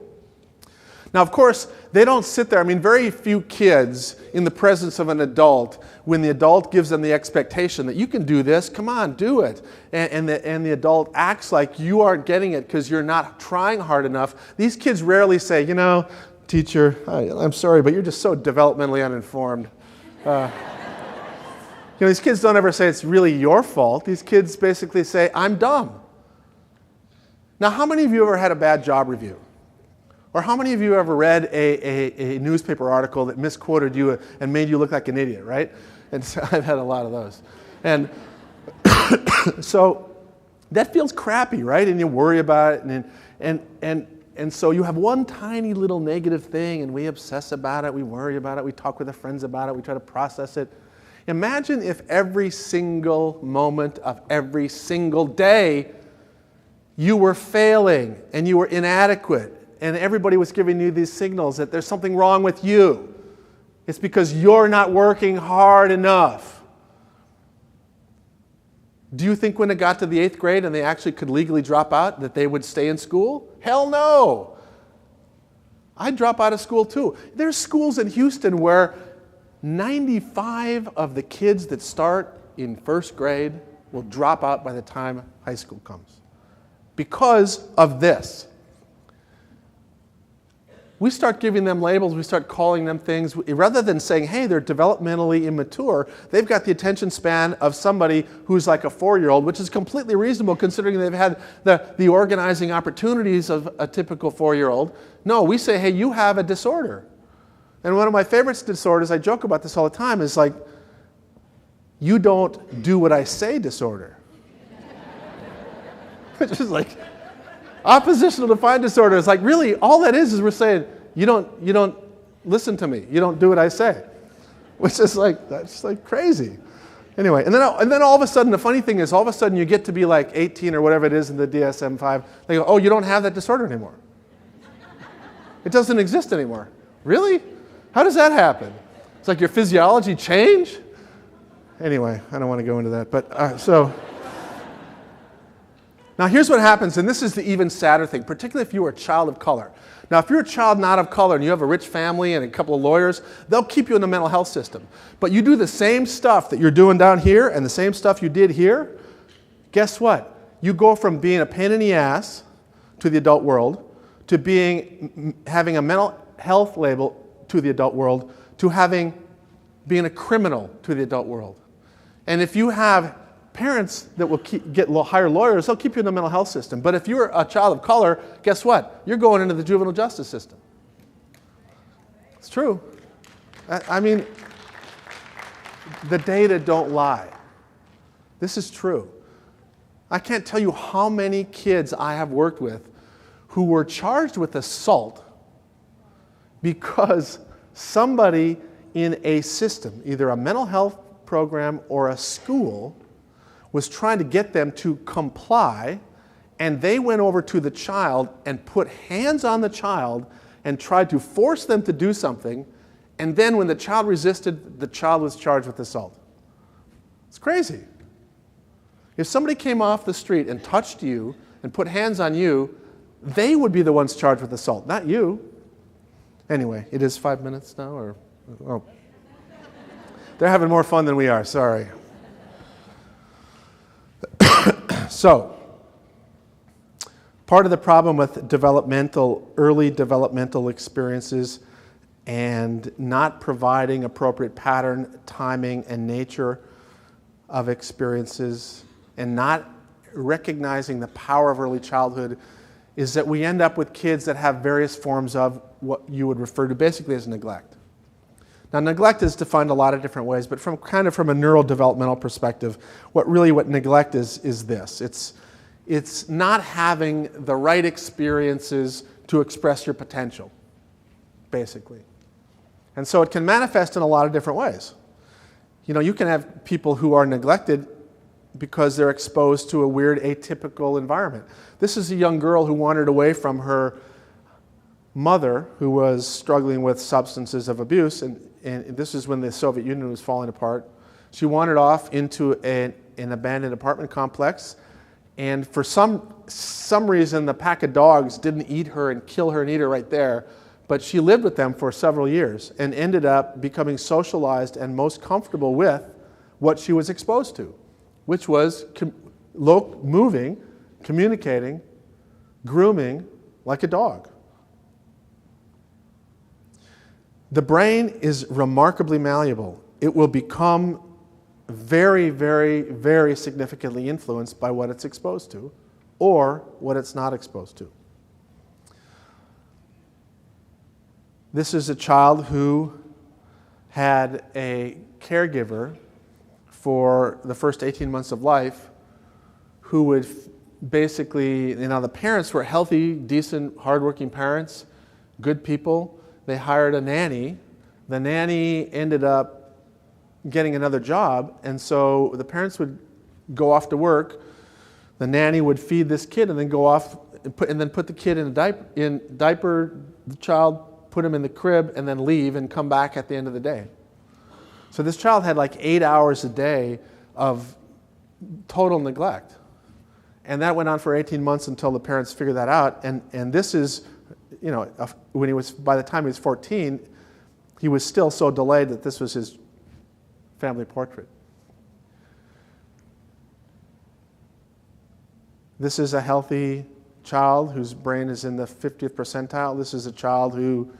Now, of course, they don't sit there. I mean, very few kids in the presence of an adult, when the adult gives them the expectation that you can do this, come on, do it. And the adult acts like you aren't getting it because you're not trying hard enough. These kids rarely say, you know, teacher, I'm sorry, but you're just so developmentally uninformed. You know, these kids don't ever say it's really your fault. These kids basically say, I'm dumb. Now, how many of you ever had a bad job review? Or how many of you ever read a newspaper article that misquoted you and made you look like an idiot, right? And so I've had a lot of those. And so that feels crappy, right? And you worry about it. And so you have one tiny little negative thing and we obsess about it, we worry about it, we talk with our friends about it, we try to process it. Imagine if every single moment of every single day you were failing and you were inadequate. And everybody was giving you these signals that there's something wrong with you. It's because you're not working hard enough. Do you think when it got to the 8th grade and they actually could legally drop out that they would stay in school? Hell no. I'd drop out of school too. There's schools in Houston where 95 of the kids that start in first grade will drop out by the time high school comes because of this. We start giving them labels, we start calling them things. Rather than saying, hey, they're developmentally immature, they've got the attention span of somebody who's like a 4-year-old, which is completely reasonable considering they've had the organizing opportunities of a typical 4-year-old. No, we say, hey, you have a disorder. And one of my favorite disorders, I joke about this all the time, is like, you don't do what I say disorder. Which is like, oppositional defined disorder is like, really, all that is we're saying, You don't listen to me. You don't do what I say. Which is like, that's like crazy. Anyway, and then all of a sudden, the funny thing is, all of a sudden you get to be like 18 or whatever it is in the DSM-5. They go, oh, you don't have that disorder anymore. It doesn't exist anymore. Really? How does that happen? It's like your physiology changed? Anyway, I don't want to go into that. But so now here's what happens, and this is the even sadder thing, particularly if you are a child of color. Now, if you're a child not of color and you have a rich family and a couple of lawyers, they'll keep you in the mental health system. But you do the same stuff that you're doing down here and the same stuff you did here, guess what? You go from being a pain in the ass to the adult world to having a mental health label to the adult world to being a criminal to the adult world. And if you have parents that will hire lawyers, they'll keep you in the mental health system. But if you're a child of color, guess what? You're going into the juvenile justice system. It's true. I mean, the data don't lie. This is true. I can't tell you how many kids I have worked with who were charged with assault because somebody in a system, either a mental health program or a school, was trying to get them to comply, and they went over to the child and put hands on the child and tried to force them to do something, and then when the child resisted, the child was charged with assault. It's crazy. If somebody came off the street and touched you and put hands on you, they would be the ones charged with assault, not you. Anyway, it is 5 minutes now, or oh. They're having more fun than we are, sorry. So, part of the problem with early developmental experiences and not providing appropriate pattern, timing, and nature of experiences and not recognizing the power of early childhood is that we end up with kids that have various forms of what you would refer to basically as neglect. Now, neglect is defined a lot of different ways, but from a neurodevelopmental perspective, what neglect is this. It's not having the right experiences to express your potential, basically. And so it can manifest in a lot of different ways. You know, you can have people who are neglected because they're exposed to a weird, atypical environment. This is a young girl who wandered away from her mother, who was struggling with substances of abuse, and this is when the Soviet Union was falling apart. She wandered off into an abandoned apartment complex, and for some reason, the pack of dogs didn't eat her and kill her and eat her right there, but she lived with them for several years and ended up becoming socialized and most comfortable with what she was exposed to, which was moving, communicating, grooming like a dog. The brain is remarkably malleable. It will become very, very, very significantly influenced by what it's exposed to or what it's not exposed to. This is a child who had a caregiver for the first 18 months of life who would basically, the parents were healthy, decent, hardworking parents, good people. They hired a nanny. The nanny ended up getting another job, and so the parents would go off to work. The nanny would feed this kid and then go off and then put the kid in diaper the child, put him in the crib, and then leave and come back at the end of the day. So this child had like 8 hours a day of total neglect. And that went on for 18 months until the parents figured that out. And this is, by the time he was 14, he was still so delayed that this was his family portrait. This is a healthy child whose brain is in the 50th percentile. This is a child who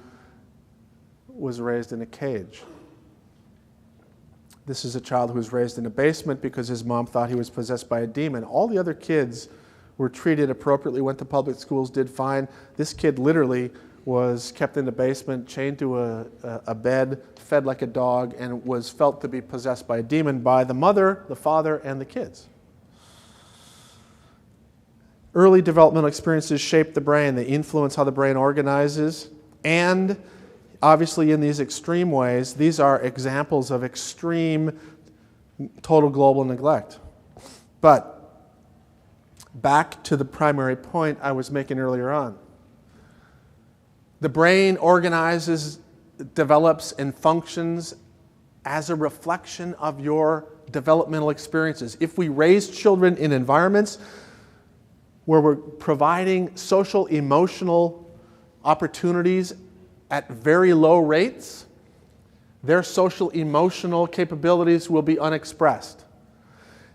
was raised in a cage. This is a child who was raised in a basement because his mom thought he was possessed by a demon. All the other kids were treated appropriately, went to public schools, did fine. This kid literally was kept in the basement, chained to a bed, fed like a dog, and was felt to be possessed by a demon by the mother, the father, and the kids. Early developmental experiences shape the brain. They influence how the brain organizes And obviously in these extreme ways, these are examples of extreme total global neglect. But back to the primary point I was making earlier on. The brain organizes, develops, and functions as a reflection of your developmental experiences. If we raise children in environments where we're providing social, emotional opportunities at very low rates, their social, emotional capabilities will be unexpressed.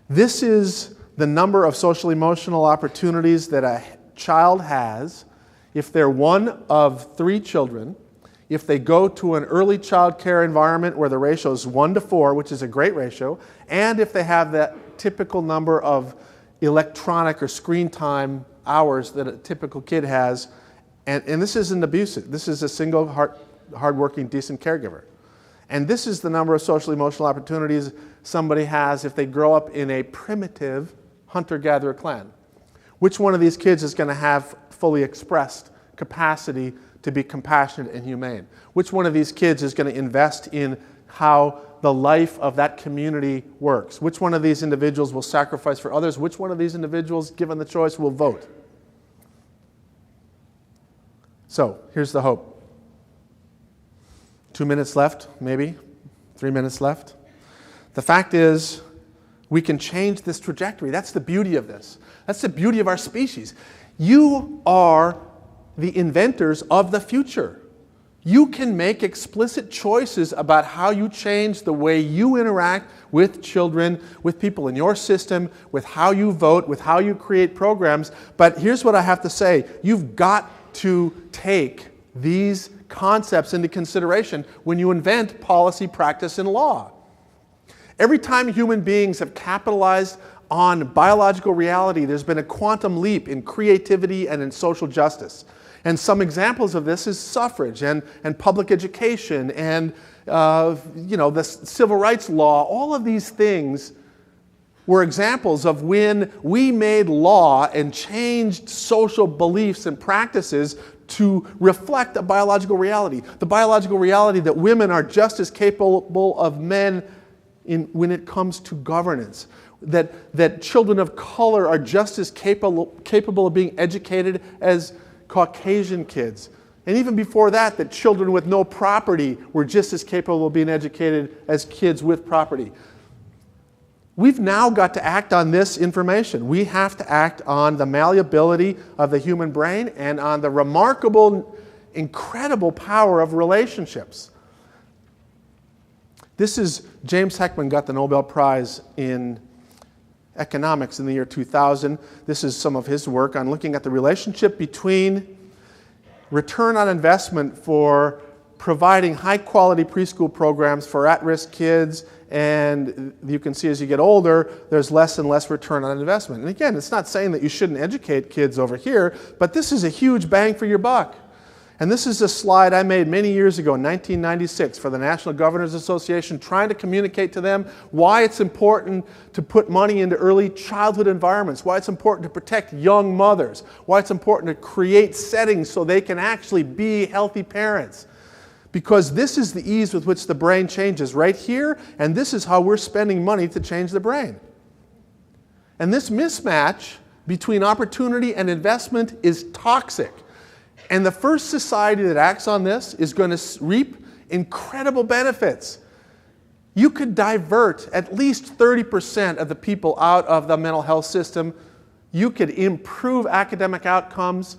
This is the number of social, emotional opportunities that a child has if they're one of 3 children, if they go to an early child care environment where the ratio is 1 to 4, which is a great ratio, and if they have that typical number of electronic or screen time hours that a typical kid has, and this isn't abusive. This is a single hardworking, decent caregiver. And this is the number of social emotional opportunities somebody has if they grow up in a primitive hunter-gatherer clan. Which one of these kids is going to have fully expressed capacity to be compassionate and humane? Which one of these kids is going to invest in how the life of that community works? Which one of these individuals will sacrifice for others? Which one of these individuals, given the choice, will vote? So, here's the hope. 2 minutes left, maybe. 3 minutes left. The fact is, we can change this trajectory. That's the beauty of this. That's the beauty of our species. You are the inventors of the future. You can make explicit choices about how you change the way you interact with children, with people in your system, with how you vote, with how you create programs. But here's what I have to say. You've got to take these concepts into consideration when you invent policy, practice, and law. Every time human beings have capitalized on biological reality, there's been a quantum leap in creativity and in social justice. And some examples of this is suffrage and public education and the civil rights law. All of these things were examples of when we made law and changed social beliefs and practices to reflect a biological reality. The biological reality that women are just as capable of men when it comes to governance. That children of color are just as capable of being educated as Caucasian kids. And even before that children with no property were just as capable of being educated as kids with property. We've now got to act on this information. We have to act on the malleability of the human brain and on the remarkable, incredible power of relationships. This is, James Heckman got the Nobel Prize in economics in the year 2000. This is some of his work on looking at the relationship between return on investment for providing high-quality preschool programs for at-risk kids, and you can see as you get older, there's less and less return on investment. And again, it's not saying that you shouldn't educate kids over here, but this is a huge bang for your buck. And this is a slide I made many years ago in 1996 for the National Governors Association, trying to communicate to them why it's important to put money into early childhood environments, why it's important to protect young mothers, why it's important to create settings so they can actually be healthy parents. Because this is the ease with which the brain changes right here, and this is how we're spending money to change the brain. And this mismatch between opportunity and investment is toxic. And the first society that acts on this is going to reap incredible benefits. You could divert at least 30% of the people out of the mental health system. You could improve academic outcomes.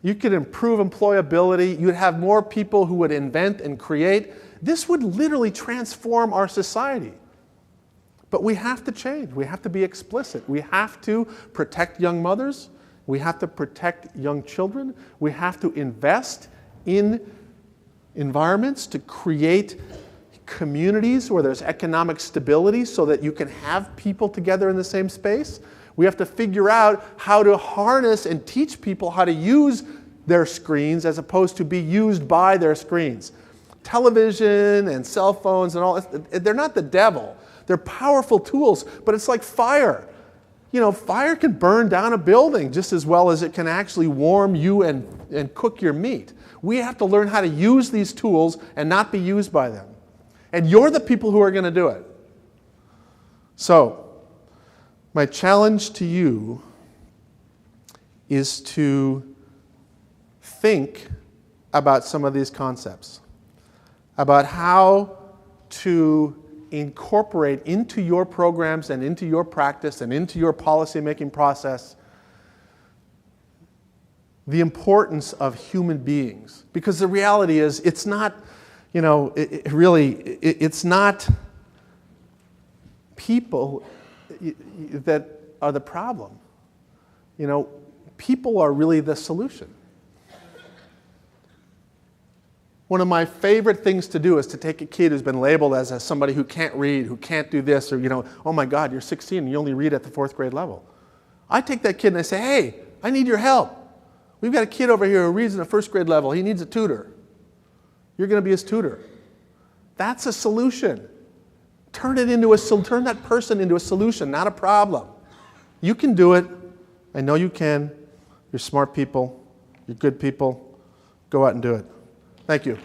You could improve employability. You'd have more people who would invent and create. This would literally transform our society. But we have to change. We have to be explicit. We have to protect young mothers. We have to protect young children. We have to invest in environments to create communities where there's economic stability so that you can have people together in the same space. We have to figure out how to harness and teach people how to use their screens as opposed to be used by their screens. Television and cell phones and all, they're not the devil. They're powerful tools, but it's like fire. fire can burn down a building just as well as it can actually warm you and cook your meat. We have to learn how to use these tools and not be used by them. And you're the people who are going to do it. So, my challenge to you is to think about some of these concepts, about how to incorporate into your programs and into your practice and into your policy-making process the importance of human beings. Because the reality is, it's not, it's not people that are the problem. People are really the solution. One of my favorite things to do is to take a kid who's been labeled as somebody who can't read, who can't do this, or, oh my God, you're 16 and you only read at the 4th grade level. I take that kid and I say, hey, I need your help. We've got a kid over here who reads at the 1st grade level. He needs a tutor. You're going to be his tutor. That's a solution. Turn that person into a solution, not a problem. You can do it. I know you can. You're smart people. You're good people. Go out and do it. Thank you.